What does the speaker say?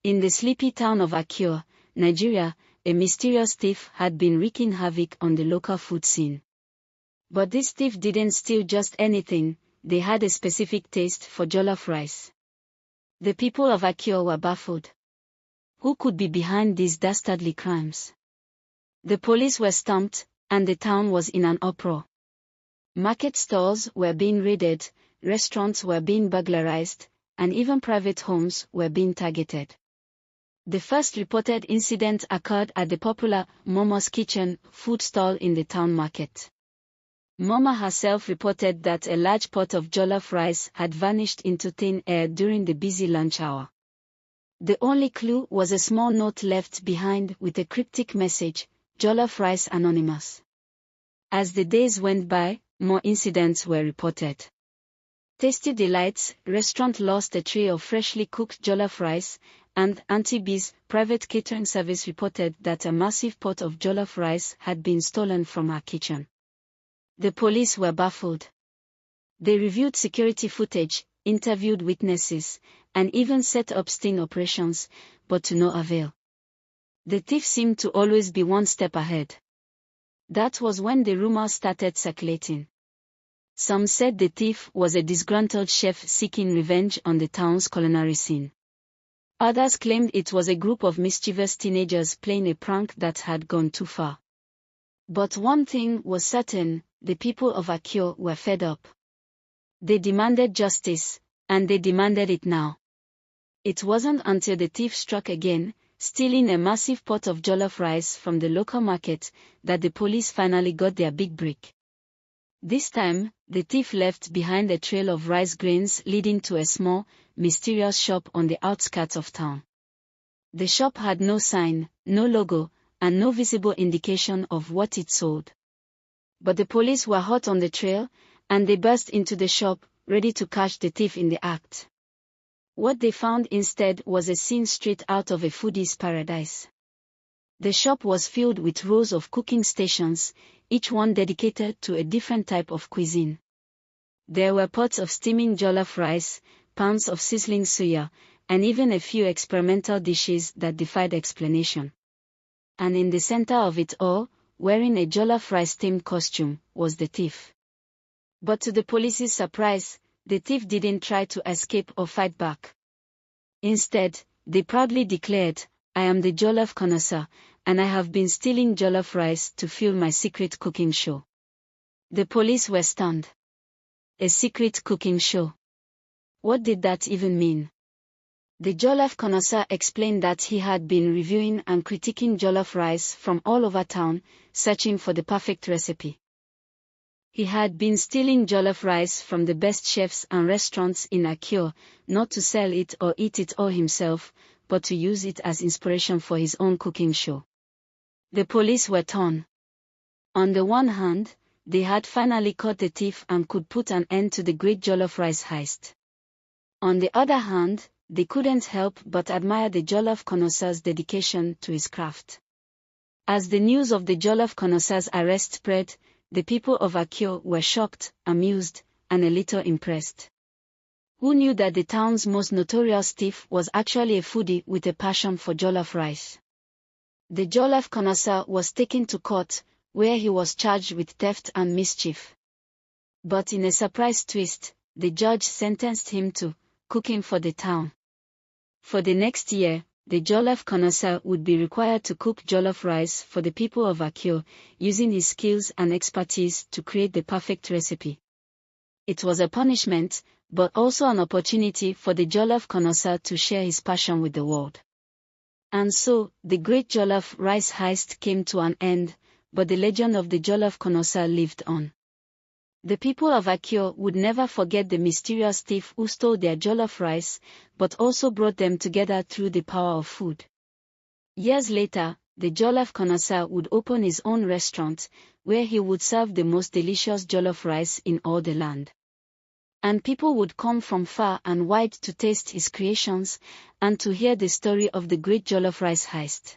In the sleepy town of Akure, Nigeria, a mysterious thief had been wreaking havoc on the local food scene. But this thief didn't steal just anything, they had a specific taste for jollof rice. The people of Akure were baffled. Who could be behind these dastardly crimes? The police were stumped, and the town was in an uproar. Market stalls were being raided, restaurants were being burglarized, and even private homes were being targeted. The first reported incident occurred at the popular Momo's Kitchen food stall in the town market. Momo herself reported that a large pot of jollof rice had vanished into thin air during the busy lunch hour. The only clue was a small note left behind with a cryptic message, "Jollof Rice Anonymous." As the days went by, more incidents were reported. Tasty Delights restaurant lost a tray of freshly cooked jollof rice, and Auntie B's private catering service reported that a massive pot of jollof rice had been stolen from her kitchen. The police were baffled. They reviewed security footage, interviewed witnesses, and even set up sting operations, but to no avail. The thief seemed to always be one step ahead. That was when the rumors started circulating. Some said the thief was a disgruntled chef seeking revenge on the town's culinary scene. Others claimed it was a group of mischievous teenagers playing a prank that had gone too far. But one thing was certain, the people of Akure were fed up. They demanded justice, and they demanded it now. It wasn't until the thief struck again, stealing a massive pot of jollof rice from the local market, that the police finally got their big break. This time, the thief left behind a trail of rice grains leading to a small, mysterious shop on the outskirts of town. The shop had no sign, no logo, and no visible indication of what it sold. But the police were hot on the trail, and they burst into the shop, ready to catch the thief in the act. What they found instead was a scene straight out of a foodie's paradise. The shop was filled with rows of cooking stations, each one dedicated to a different type of cuisine. There were pots of steaming jollof rice, pounds of sizzling suya, and even a few experimental dishes that defied explanation. And in the center of it all, wearing a jollof rice-themed costume, was the thief. But to the police's surprise, the thief didn't try to escape or fight back. Instead, they proudly declared, "I am the jollof connoisseur, and I have been stealing jollof rice to fuel my secret cooking show." The police were stunned. A secret cooking show? What did that even mean? The jollof connoisseur explained that he had been reviewing and critiquing jollof rice from all over town, searching for the perfect recipe. He had been stealing jollof rice from the best chefs and restaurants in Akure, not to sell it or eat it all himself, but to use it as inspiration for his own cooking show. The police were torn. On the one hand, they had finally caught the thief and could put an end to the great jollof rice heist. On the other hand, they couldn't help but admire the jollof connoisseur's dedication to his craft. As the news of the jollof connoisseur's arrest spread, the people of Akure were shocked, amused, and a little impressed. Who knew that the town's most notorious thief was actually a foodie with a passion for jollof rice? The jollof connoisseur was taken to court, where he was charged with theft and mischief. But in a surprise twist, the judge sentenced him to cooking for the town. For the next year, the jollof connoisseur would be required to cook jollof rice for the people of Akure, using his skills and expertise to create the perfect recipe. It was a punishment, but also an opportunity for the jollof connoisseur to share his passion with the world. And so, the great jollof rice heist came to an end, but the legend of the jollof connoisseur lived on. The people of Akure would never forget the mysterious thief who stole their jollof rice, but also brought them together through the power of food. Years later, the jollof connoisseur would open his own restaurant, where he would serve the most delicious jollof rice in all the land. And people would come from far and wide to taste his creations, and to hear the story of the great jollof rice heist.